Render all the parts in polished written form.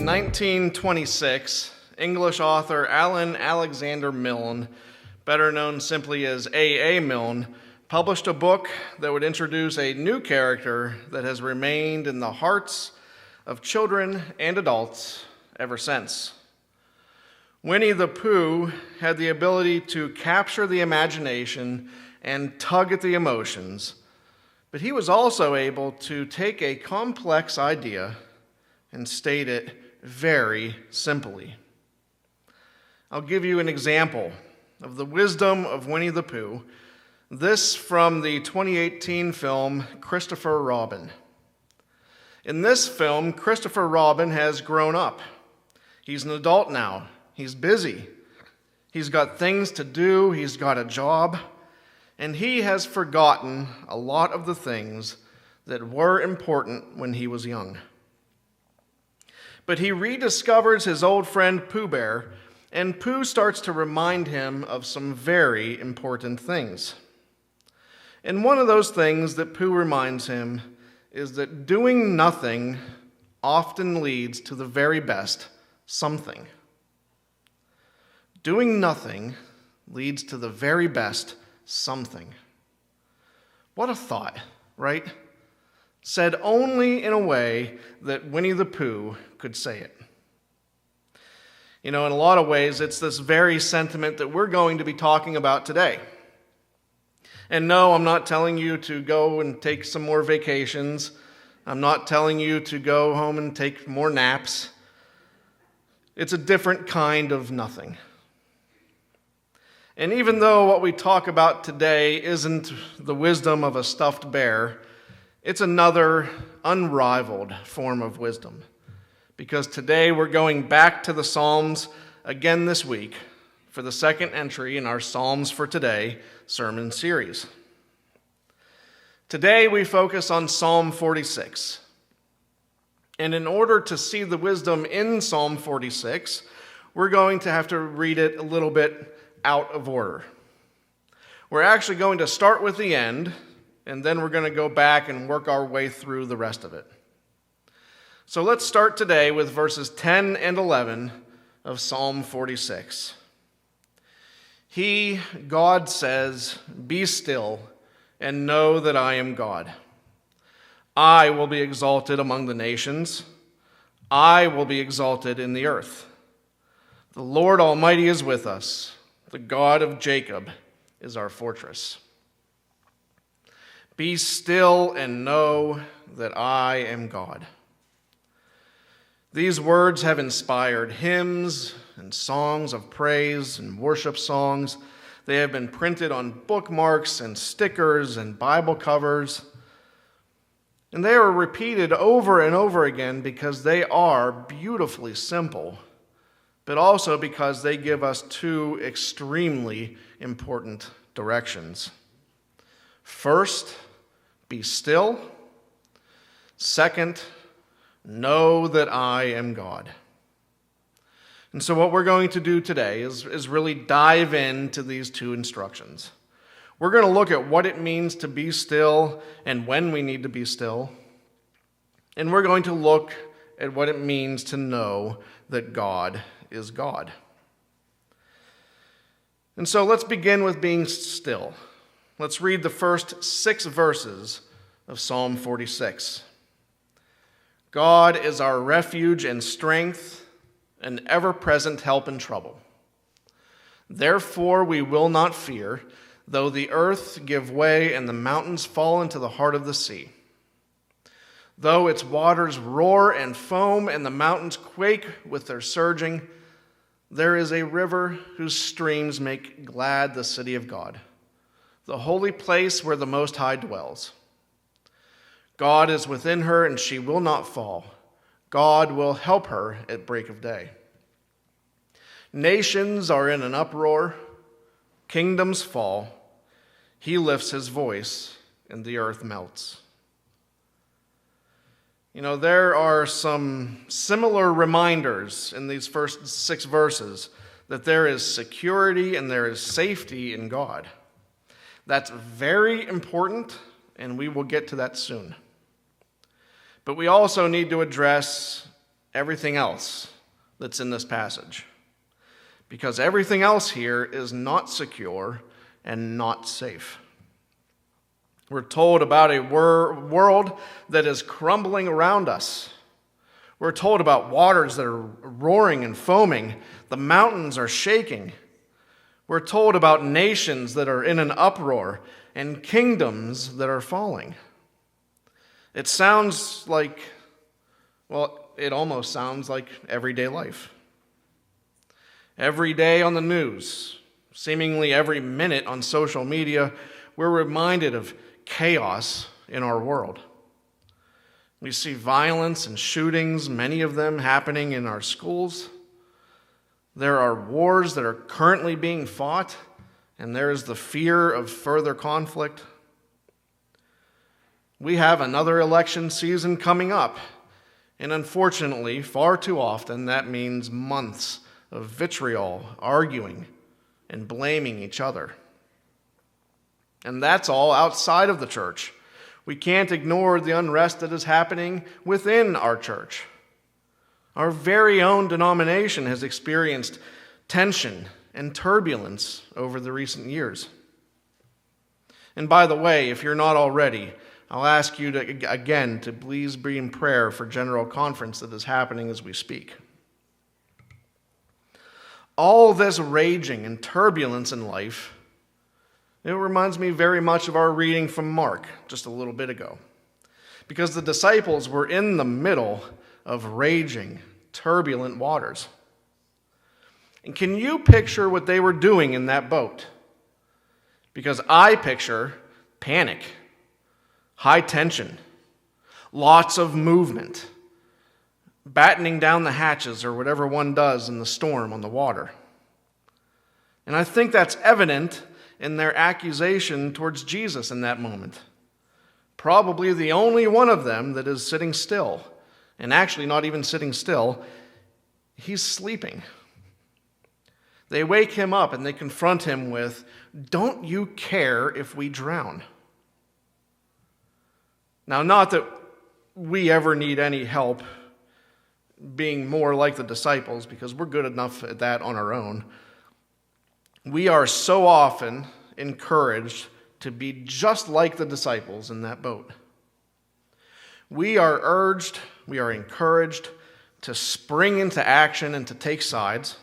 In 1926, English author Alan Alexander Milne, better known simply as A. Milne, published a book that would introduce a new character that has remained in the hearts of children and adults ever since. Winnie the Pooh had the ability to capture the imagination and tug at the emotions, but he was also able to take a complex idea and state it very simply. I'll give you an example of the wisdom of Winnie the Pooh. This from the 2018 film Christopher Robin. In this film, Christopher Robin has grown up. He's an adult now. He's busy. He's got things to do. He's got a job. And he has forgotten a lot of the things that were important when he was young. But he rediscovers his old friend Pooh Bear, and Pooh starts to remind him of some very important things. And one of those things that Pooh reminds him is that doing nothing often leads to the very best something. Doing nothing leads to the very best something. What a thought, right? Said only in a way that Winnie the Pooh could say it. You know, in a lot of ways, it's this very sentiment that we're going to be talking about today. And no, I'm not telling you to go and take some more vacations. I'm not telling you to go home and take more naps. It's a different kind of nothing. And even though what we talk about today isn't the wisdom of a stuffed bear, it's another unrivaled form of wisdom. Because today we're going back to the Psalms again this week for the second entry in our Psalms for Today sermon series. Today we focus on Psalm 46. And in order to see the wisdom in Psalm 46, we're going to have to read it a little bit out of order. We're actually going to start with the end, and then we're going to go back and work our way through the rest of it. So let's start today with verses 10 and 11 of Psalm 46. He, God, says, "Be still and know that I am God. I will be exalted among the nations. I will be exalted in the earth. The Lord Almighty is with us. The God of Jacob is our fortress. Be still and know that I am God." These words have inspired hymns and songs of praise and worship songs. They have been printed on bookmarks and stickers and Bible covers. And they are repeated over and over again because they are beautifully simple, but also because they give us two extremely important directions. First, be still. Second, know that I am God. And so what we're going to do today is really dive into these two instructions. We're going to look at what it means to be still and when we need to be still. And we're going to look at what it means to know that God is God. And so let's begin with being still. Let's read the first 6 verses of Psalm 46. God is our refuge and strength, an ever-present help in trouble. Therefore we will not fear, though the earth give way and the mountains fall into the heart of the sea. Though its waters roar and foam and the mountains quake with their surging, there is a river whose streams make glad the city of God, the holy place where the Most High dwells. God is within her, and she will not fall. God will help her at break of day. Nations are in an uproar. Kingdoms fall. He lifts his voice, and the earth melts. You know, there are some similar reminders in these first 6 verses that there is security and there is safety in God. That's very important, and we will get to that soon. But we also need to address everything else that's in this passage. Because everything else here is not secure and not safe. We're told about a world that is crumbling around us. We're told about waters that are roaring and foaming. The mountains are shaking. We're told about nations that are in an uproar and kingdoms that are falling. It sounds like, it almost sounds like everyday life. Every day on the news, seemingly every minute on social media, we're reminded of chaos in our world. We see violence and shootings, many of them happening in our schools. There are wars that are currently being fought, and there is the fear of further conflict. We have another election season coming up, and unfortunately, far too often, that means months of vitriol, arguing, and blaming each other. And that's all outside of the church. We can't ignore the unrest that is happening within our church. Our very own denomination has experienced tension and turbulence over the recent years. And by the way, if you're not already, I'll ask you again to please be in prayer for General Conference that is happening as we speak. All this raging and turbulence in life, it reminds me very much of our reading from Mark just a little bit ago. Because the disciples were in the middle of raging, turbulent waters. And can you picture what they were doing in that boat? Because I picture panic, high tension, lots of movement, battening down the hatches or whatever one does in the storm on the water. And I think that's evident in their accusation towards Jesus in that moment. Probably the only one of them that is sitting still, and actually not even sitting still, he's sleeping. They wake him up and they confront him with, "Don't you care if we drown?" Now, not that we ever need any help being more like the disciples, because we're good enough at that on our own. We are so often encouraged to be just like the disciples in that boat. We are urged, we are encouraged to spring into action and to take sides,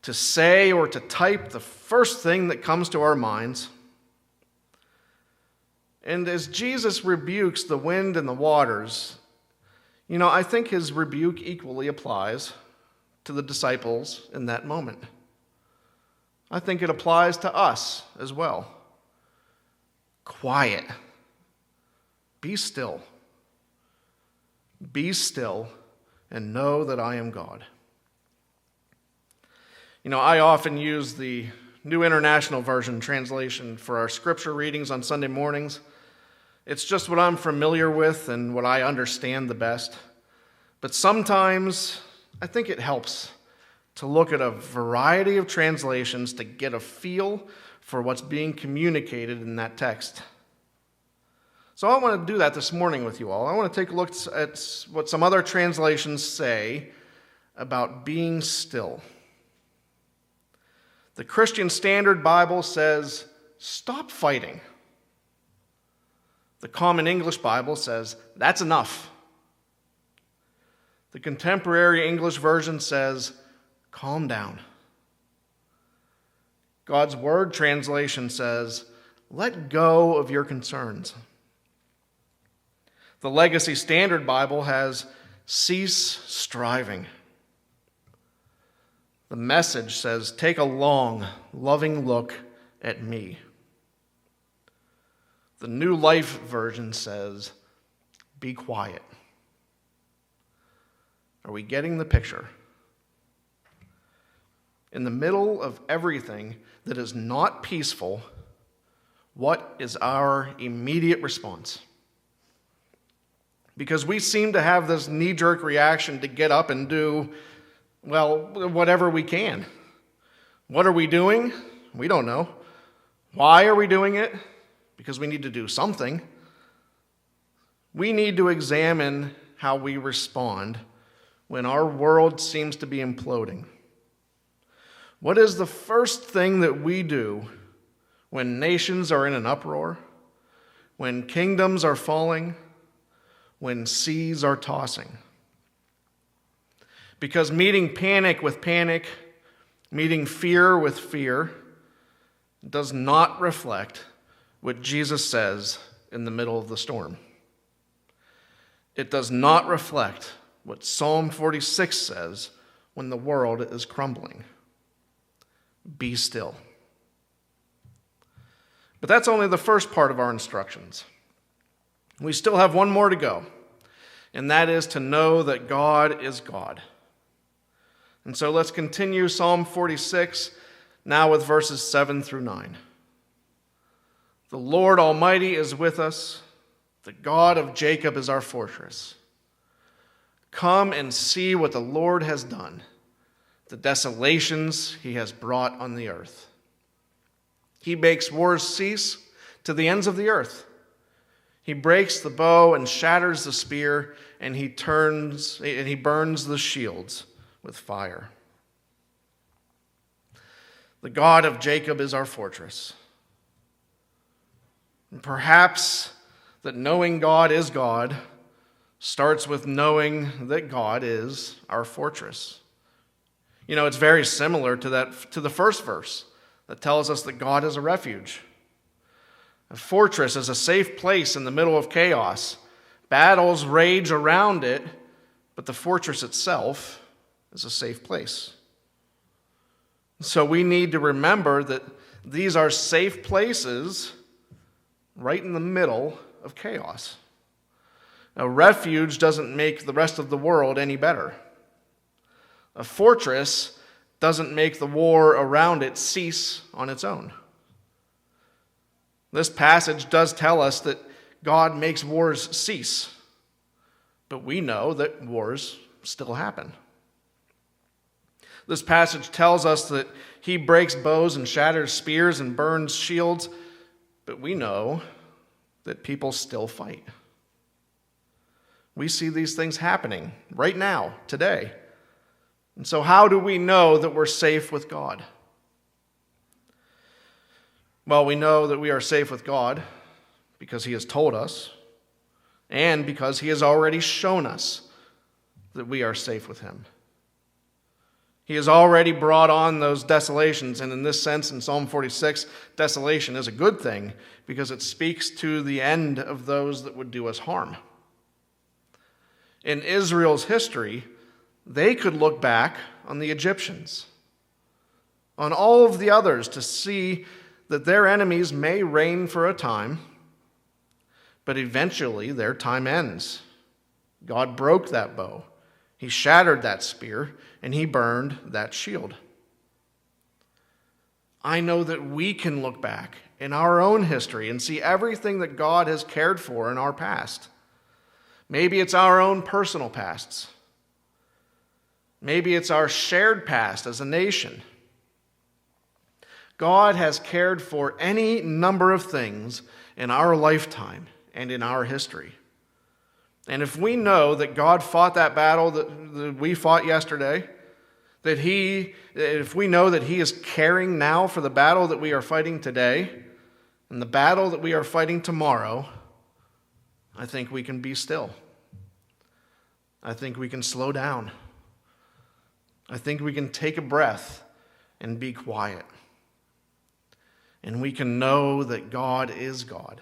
to say or to type the first thing that comes to our minds. And as Jesus rebukes the wind and the waters, I think his rebuke equally applies to the disciples in that moment. I think it applies to us as well. Quiet. Be still. Be still and know that I am God. I often use the New International Version translation for our scripture readings on Sunday mornings. It's just what I'm familiar with and what I understand the best. But sometimes I think it helps to look at a variety of translations to get a feel for what's being communicated in that text. So I want to do that this morning with you all. I want to take a look at what some other translations say about being still. The Christian Standard Bible says, "Stop fighting." The Common English Bible says, "That's enough." The Contemporary English Version says, "Calm down." God's Word translation says, "Let go of your concerns." The Legacy Standard Bible has, "Cease striving." The Message says, "Take a long, loving look at me." The New Life Version says, "Be quiet." Are we getting the picture? In the middle of everything that is not peaceful, what is our immediate response? Because we seem to have this knee-jerk reaction to get up and do, whatever we can. What are we doing? We don't know. Why are we doing it? Because we need to do something. We need to examine how we respond when our world seems to be imploding? What is the first thing that we do when nations are in an uproar, when kingdoms are falling, when seas are tossing? Because meeting panic with panic, meeting fear with fear, does not reflect what Jesus says in the middle of the storm. It does not reflect what Psalm 46 says when the world is crumbling. Be still. But that's only the first part of our instructions. We still have one more to go, and that is to know that God is God. And so let's continue Psalm 46, now with verses 7 through 9. The Lord Almighty is with us. The God of Jacob is our fortress. Come and see what the Lord has done, the desolations he has brought on the earth. He makes wars cease to the ends of the earth. He breaks the bow and shatters the spear, and he burns the shields with fire. The God of Jacob is our fortress. And perhaps that knowing God is God starts with knowing that God is our fortress. You know, it's very similar to the first verse that tells us that God is a refuge. A fortress is a safe place in the middle of chaos. Battles rage around it, but the fortress itself is a safe place. So we need to remember that these are safe places right in the middle of chaos. A refuge doesn't make the rest of the world any better. A fortress doesn't make the war around it cease on its own. This passage does tell us that God makes wars cease, but we know that wars still happen. This passage tells us that he breaks bows and shatters spears and burns shields, but we know that people still fight. We see these things happening right now, today. And so how do we know that we're safe with God? Well, we know that we are safe with God because he has told us, and because he has already shown us that we are safe with him. He has already brought on those desolations, and in this sense, in Psalm 46, desolation is a good thing because it speaks to the end of those that would do us harm. In Israel's history, they could look back on the Egyptians, on all of the others, to see that their enemies may reign for a time, but eventually their time ends. God broke that bow. He shattered that spear, and he burned that shield. I know that we can look back in our own history and see everything that God has cared for in our past. Maybe it's our own personal pasts. Maybe it's our shared past as a nation. God has cared for any number of things in our lifetime and in our history. And if we know that God fought that battle that we fought yesterday, if we know that he is caring now for the battle that we are fighting today and the battle that we are fighting tomorrow, I think we can be still. I think we can slow down. I think we can take a breath and be quiet. And we can know that God is God,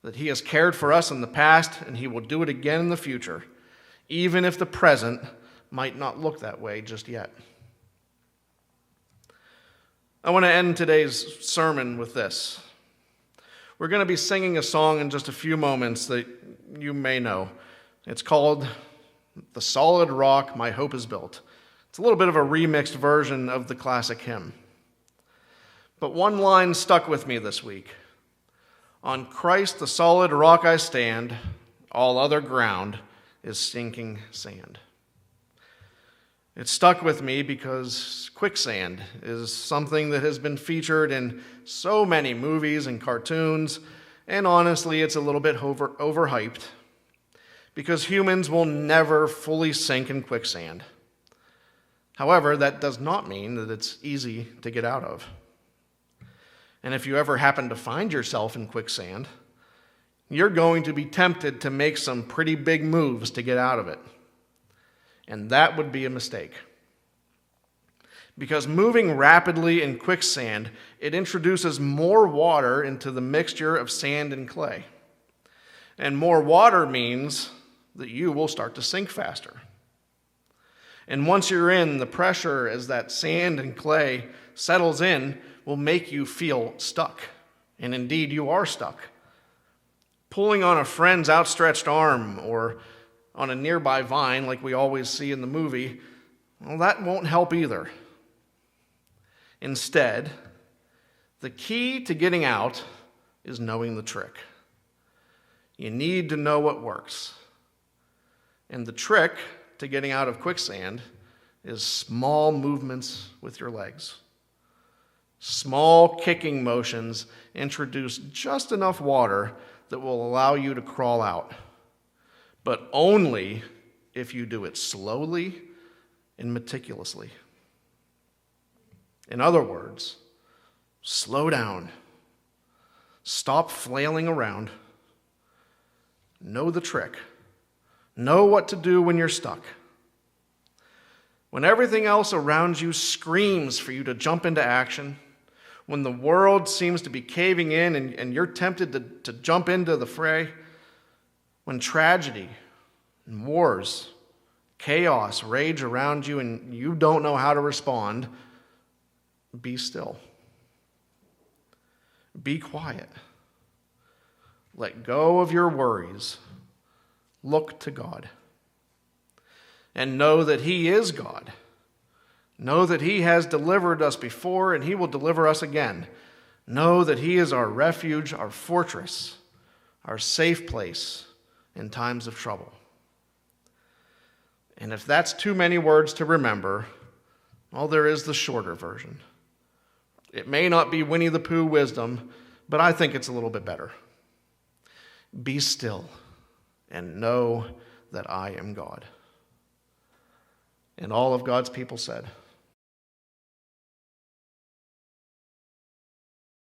that he has cared for us in the past and he will do it again in the future, even if the present might not look that way just yet. I want to end today's sermon with this. We're going to be singing a song in just a few moments that you may know. It's called "The Solid Rock My Hope Is Built." It's a little bit of a remixed version of the classic hymn. But one line stuck with me this week. On Christ the solid rock I stand, all other ground is sinking sand. It stuck with me because quicksand is something that has been featured in so many movies and cartoons, and honestly, it's a little bit overhyped. because humans will never fully sink in quicksand. However, that does not mean that it's easy to get out of. And if you ever happen to find yourself in quicksand, you're going to be tempted to make some pretty big moves to get out of it. And that would be a mistake. Because moving rapidly in quicksand, it introduces more water into the mixture of sand and clay. And more water means that you will start to sink faster. And once you're in, the pressure as that sand and clay settles in will make you feel stuck. And indeed, you are stuck. Pulling on a friend's outstretched arm or on a nearby vine like we always see in the movie, well, that won't help either. Instead, the key to getting out is knowing the trick. You need to know what works. And the trick to getting out of quicksand is small movements with your legs. Small kicking motions introduce just enough water that will allow you to crawl out, but only if you do it slowly and meticulously. In other words, slow down. Stop flailing around. Know the trick. Know what to do when you're stuck. When everything else around you screams for you to jump into action, when the world seems to be caving in and you're tempted to jump into the fray, when tragedy and wars, chaos rage around you and you don't know how to respond, be still. Be quiet. Let go of your worries. Look to God. And know that He is God. Know that He has delivered us before and He will deliver us again. Know that He is our refuge, our fortress, our safe place in times of trouble. And if that's too many words to remember, well, there is the shorter version. It may not be Winnie the Pooh wisdom, but I think it's a little bit better. Be still and know that I am God. And all of God's people said,